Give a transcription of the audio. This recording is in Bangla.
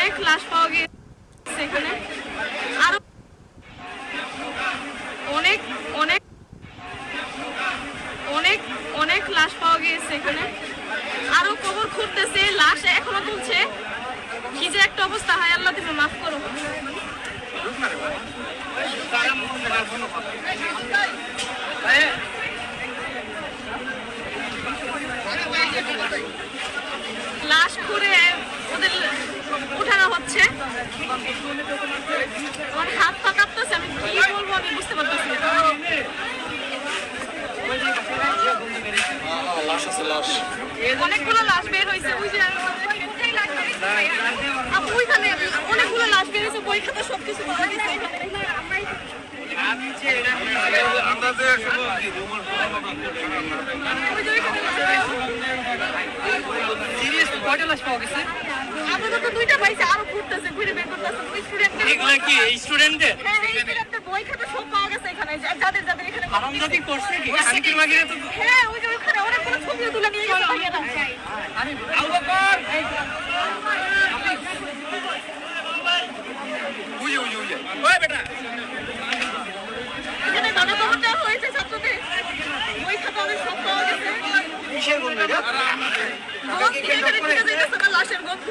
অনেক লাশ পাওয়া গিয়েছে এখানে, আরো অনেক অনেক অনেক অনেক লাশ পাওয়া গিয়েছে এখানে, আরো কবর খুঁড়তেছে, লাশ এখনো তুলছে। কি যে একটা অবস্থা, হায় আল্লাহ তুমি মাফ করো। লাশ খুঁড়ে ওদের উঠানো হচ্ছে। আমার হাত পা কাঁপতেছে, আমি কি বলবো আমি বুঝতে পারতেছি না। অনেকগুলো লাশ বের হয়েছে, ওই যে ওইখানে অনেকগুলো লাশ বের হয়েছে, বই খাতা সবকিছু পাওয়া গেছে আপাতত দুইটা পাইছে, আরো ঘুরতেছে, ঘুরে বের করতেছে। ওই স্টুডেন্টদের এগুলা কি স্টুডেন্টদের? হ্যাঁ এই স্টুডেন্টদের বই খাতা সব পাওয়া গেছে এখানে, যাদের যাদের এখানে হারামজাদি করছে কি শান্তির মাগিরে তো। হ্যাঁ ওই যে ওখানে অনেকগুলো ছবিও তুলে নিয়ে গেছে ভাইয়ারা। আবু বকর উই উই উই ওই বেটা এখানে গণকবর দেওয়া হয়েছে ছাত্রদের, বই খাতা অনেক সব পাওয়া গেছে। কিসের বলবে এটা? গন্ধ এখানে ঢুকে যাইতেছে না লাশের গন্ধ।